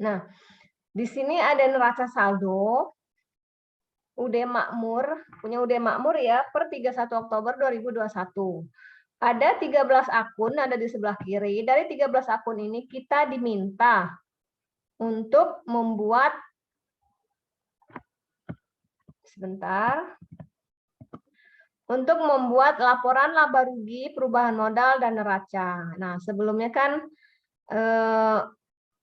Nah, di sini ada neraca saldo UD Makmur, punya UD Makmur ya, per 31 Oktober 2021. Ada 13 akun ada di sebelah kiri. Dari 13 akun ini kita diminta untuk membuat laporan laba rugi, perubahan modal, dan neraca. Nah, sebelumnya kan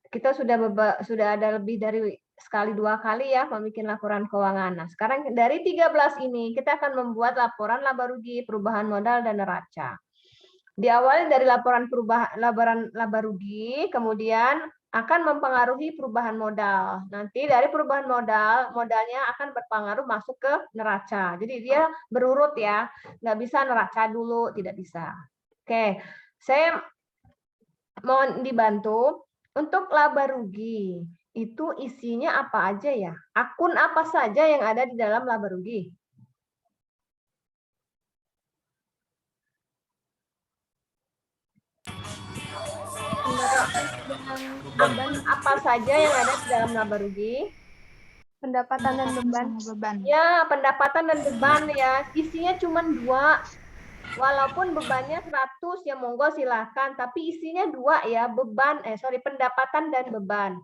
kita sudah ada lebih dari sekali 2 kali ya membuat laporan keuangan. Nah, sekarang dari 13 ini kita akan membuat laporan laba rugi, perubahan modal, dan neraca. Diawali dari laporan laba rugi, kemudian akan mempengaruhi perubahan modal. Nanti dari perubahan modalnya akan berpengaruh masuk ke neraca. Jadi dia berurut ya, nggak bisa neraca dulu, tidak bisa. Oke, saya mohon dibantu untuk laba rugi. Itu isinya apa aja ya? Akun apa saja yang ada di dalam laba rugi? Akun apa saja yang ada di dalam laba rugi? Pendapatan dan beban. Ya, pendapatan dan beban ya. Isinya cuma 2. Walaupun bebannya 100 ya monggo silahkan, tapi isinya 2 ya, pendapatan dan beban.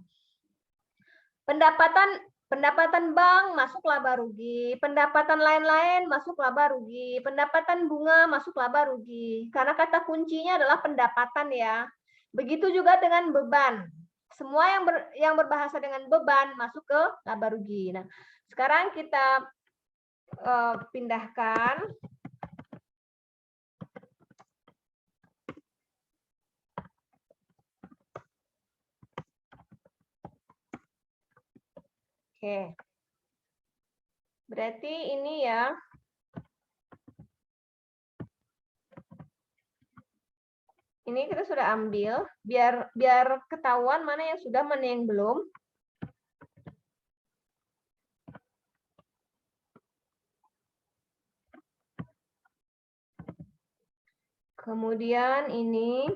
Pendapatan bank masuk laba rugi, pendapatan lain-lain masuk laba rugi, pendapatan bunga masuk laba rugi. Karena kata kuncinya adalah pendapatan ya. Begitu juga dengan beban. Semua yang berbahasa dengan beban masuk ke laba rugi. Nah, sekarang kita pindahkan. Oke. Berarti ini ya. Ini kita sudah ambil, biar ketahuan mana yang sudah, mana yang belum. Kemudian ini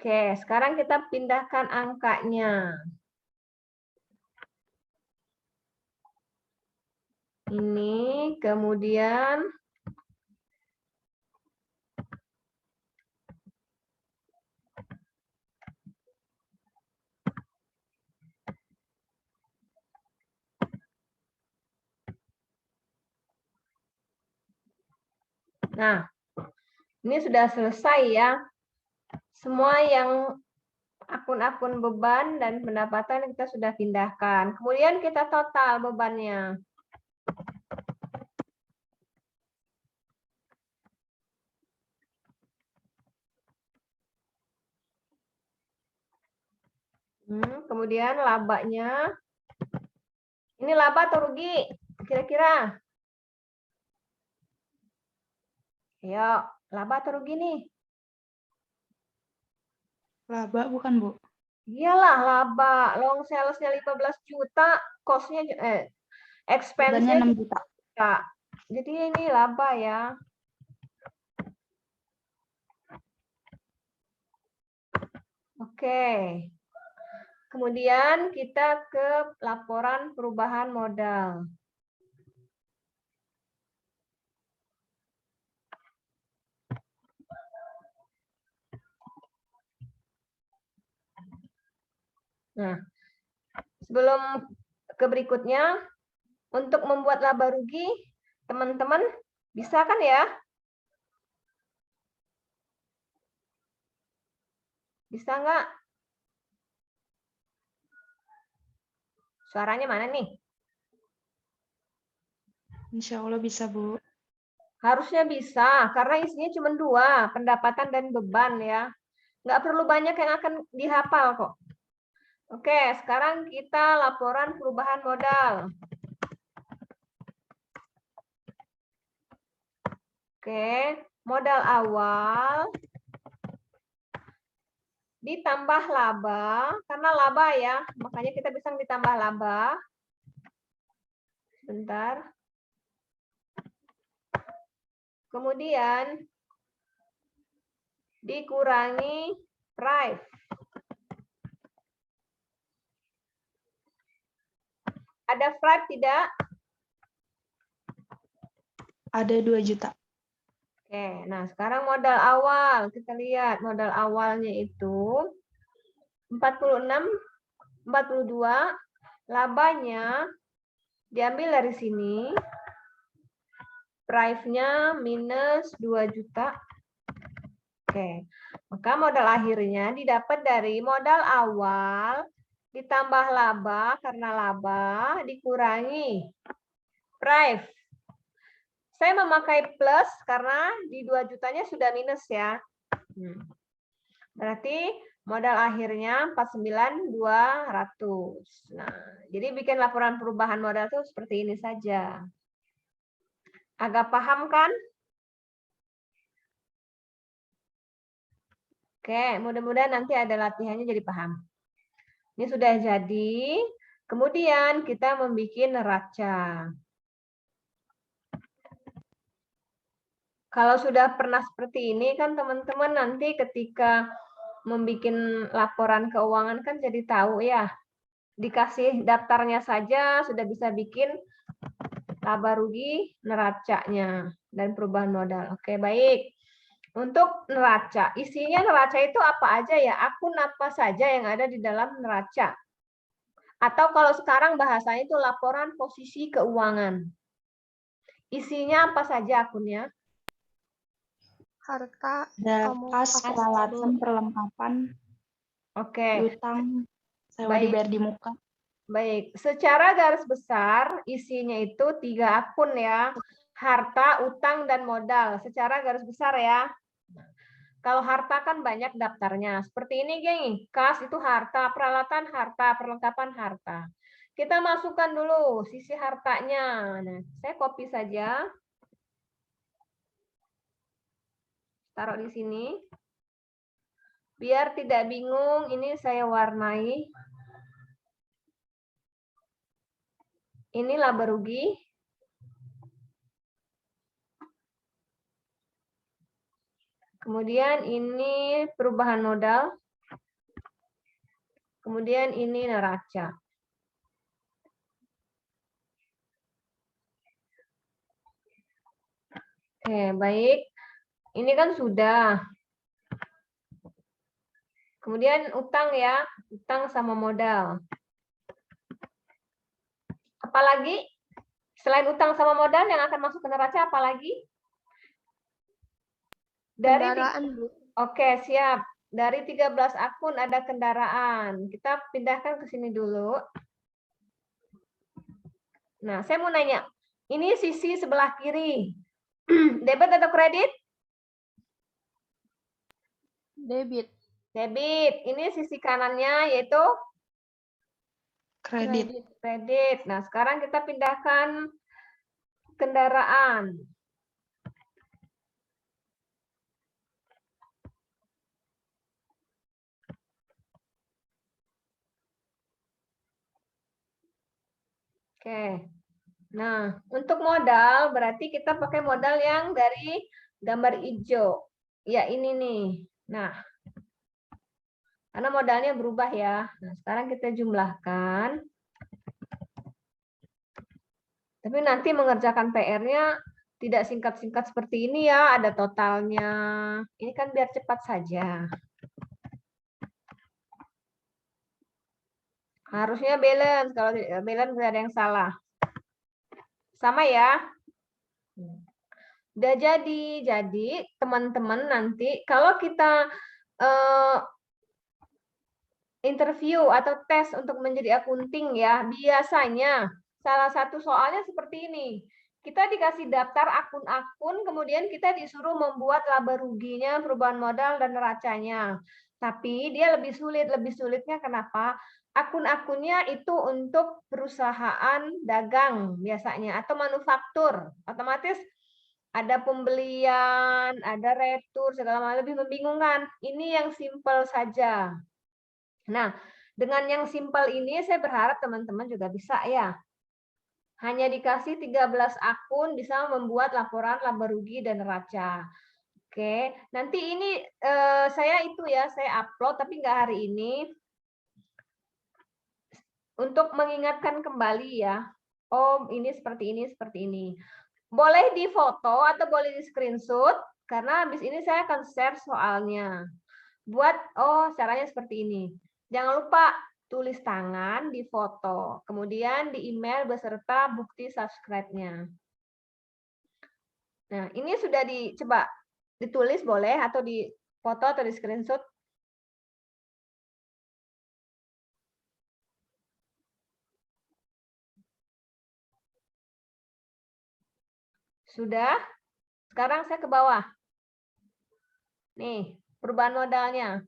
oke, sekarang kita pindahkan angkanya. Ini kemudian nah, ini sudah selesai ya. Semua yang akun-akun beban dan pendapatan kita sudah pindahkan. Kemudian kita total bebannya. Kemudian labanya. Ini laba atau rugi? Kira-kira. Ayo, laba atau rugi nih? Laba bukan, Bu? Iyalah laba. Long sales-nya 15 juta, cost-nya expense-nya 6 juta. Jadi ini laba ya. Oke. Kemudian kita ke laporan perubahan modal. Nah, sebelum ke berikutnya, untuk membuat laba rugi, teman-teman bisa kan ya? Bisa nggak? Suaranya mana nih? Insya Allah bisa, Bu. Harusnya bisa, karena isinya cuma 2, pendapatan dan beban ya. Nggak perlu banyak yang akan dihafal kok. Oke, sekarang kita laporan perubahan modal. Oke, modal awal ditambah laba, karena laba ya, makanya kita bisa ditambah laba. Sebentar. kemudian dikurangi price. Ada price tidak? Ada 2 juta. Oke, nah sekarang modal awal. Kita lihat modal awalnya itu 46, 42. Labanya diambil dari sini. Price-nya minus 2 juta. Oke, maka modal akhirnya didapat dari modal awal ditambah laba, karena laba dikurangi price. Saya memakai plus karena di 2 jutanya sudah minus ya. Berarti modal akhirnya 49.200. Nah, jadi bikin laporan perubahan modal itu seperti ini saja. Agak paham kan? Oke, mudah-mudahan nanti ada latihannya jadi paham. Ini sudah jadi. Kemudian kita membuat neraca. Kalau sudah pernah seperti ini kan teman-teman nanti ketika membuat laporan keuangan kan jadi tahu ya. Dikasih daftarnya saja sudah bisa bikin laba rugi neracanya dan perubahan modal. Oke, baik. Untuk neraca, isinya neraca itu apa aja ya? Akun apa saja yang ada di dalam neraca? Atau kalau sekarang bahasanya itu laporan posisi keuangan. Isinya apa saja akunnya? Harta, kas, peralatan, perlengkapan, utang, sewa dibayar di muka. Baik, secara garis besar isinya itu 3 akun ya. Harta, utang, dan modal. Secara garis besar ya. Kalau harta kan banyak daftarnya. Seperti ini, geng. Kas itu harta, peralatan harta, perlengkapan harta. Kita masukkan dulu sisi hartanya. Nah, saya copy saja. Taruh di sini. Biar tidak bingung, ini saya warnai. Ini laba rugi. Kemudian ini perubahan modal. Kemudian ini neraca. Oke, baik. Ini kan sudah. Kemudian utang ya, utang sama modal. Apalagi selain utang sama modal yang akan masuk ke neraca apalagi? Kendaraan, Bu. Oke, siap. Dari 13 akun ada kendaraan. Kita pindahkan ke sini dulu. Nah, saya mau nanya. Ini sisi sebelah kiri. Debit atau kredit? Debit. Debit. Ini sisi kanannya yaitu Kredit. Kredit. Nah, sekarang kita pindahkan kendaraan. Oke. Nah, untuk modal berarti kita pakai modal yang dari gambar hijau. Ya, ini nih. Nah, karena modalnya berubah ya. Nah, sekarang kita jumlahkan. Tapi nanti mengerjakan PR-nya tidak singkat-singkat seperti ini ya, ada totalnya. Ini kan biar cepat saja. Harusnya balance, kalau balance tidak ada yang salah. Sama ya. Udah jadi teman-teman nanti kalau kita interview atau tes untuk menjadi akunting ya, biasanya salah satu soalnya seperti ini. Kita dikasih daftar akun-akun, kemudian kita disuruh membuat laba ruginya, perubahan modal, dan neracanya. Tapi dia lebih sulit. Lebih sulitnya kenapa? Akun-akunnya itu untuk perusahaan dagang biasanya, atau manufaktur. Otomatis ada pembelian, ada retur, segala macam, lebih membingungkan. Ini yang simple saja. Nah, dengan yang simpel ini saya berharap teman-teman juga bisa ya. Hanya dikasih 13 akun bisa membuat laporan laba rugi dan neraca. Oke, nanti ini saya upload tapi nggak hari ini. Untuk mengingatkan kembali ya. Oh, ini seperti ini, seperti ini. Boleh difoto atau boleh di screenshot karena habis ini saya akan share soalnya. Caranya seperti ini. Jangan lupa tulis tangan, di foto, kemudian di email beserta bukti subscribe-nya. Nah, ini sudah coba ditulis boleh atau di foto atau di screenshot. Sudah? Sekarang saya ke bawah. Nih, perubahan modalnya.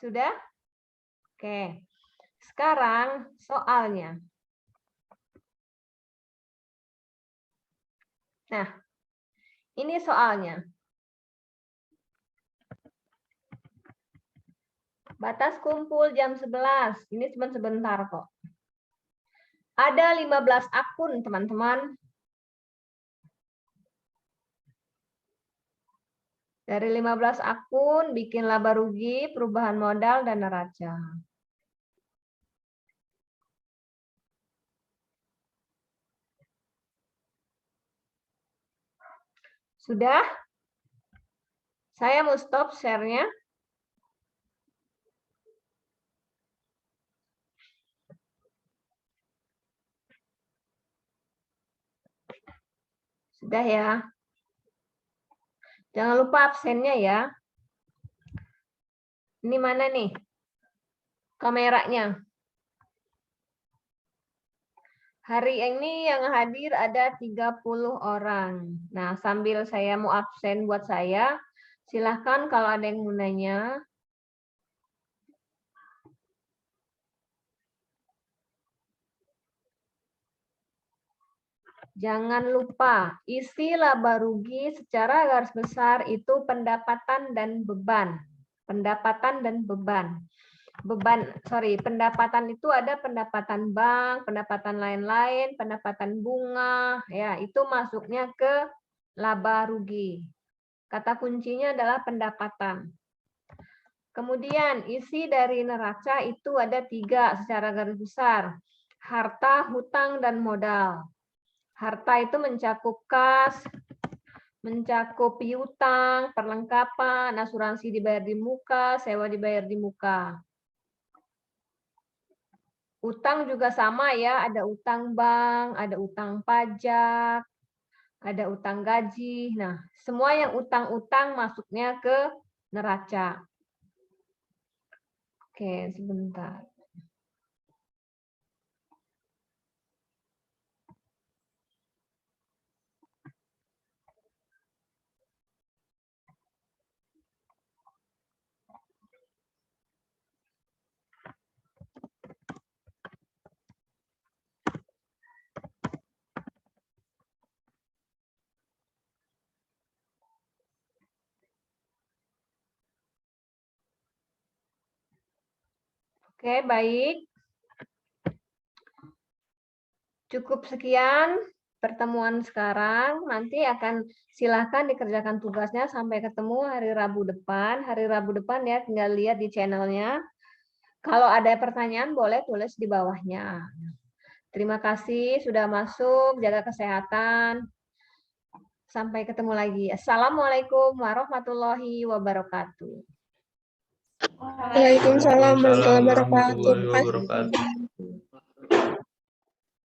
Sudah? Oke. Sekarang soalnya. Nah, ini soalnya. Batas kumpul jam 11. Ini cuma sebentar kok. Ada 15 akun, teman-teman. Dari 15 akun, bikin laba rugi, perubahan modal, dan neraca. Sudah? Saya mau stop share-nya. Sudah ya. Jangan lupa absennya ya. Ini mana nih kameranya? Hari ini yang hadir ada 30 orang. Nah, sambil saya mau absen buat saya, silahkan kalau ada yang mau nanya. Jangan lupa, isi laba rugi secara garis besar itu pendapatan dan beban. Pendapatan dan beban. Pendapatan itu ada pendapatan bank, pendapatan lain-lain, pendapatan bunga, ya itu masuknya ke laba rugi. Kata kuncinya adalah pendapatan. Kemudian isi dari neraca itu ada 3 secara garis besar. Harta, hutang, dan modal. Harta itu mencakup kas, mencakup piutang, perlengkapan, asuransi dibayar di muka, sewa dibayar di muka. Utang juga sama ya, ada utang bank, ada utang pajak, ada utang gaji. Nah, semua yang utang-utang masuknya ke neraca. Oke, sebentar. Oke, baik. Cukup sekian pertemuan sekarang. Nanti akan silahkan dikerjakan tugasnya sampai ketemu hari Rabu depan. Hari Rabu depan ya, tinggal lihat di channelnya. Kalau ada pertanyaan boleh tulis di bawahnya. Terima kasih sudah masuk, jaga kesehatan. Sampai ketemu lagi. Assalamualaikum warahmatullahi wabarakatuh. Waalaikumsalam warahmatullahi wabarakatuh.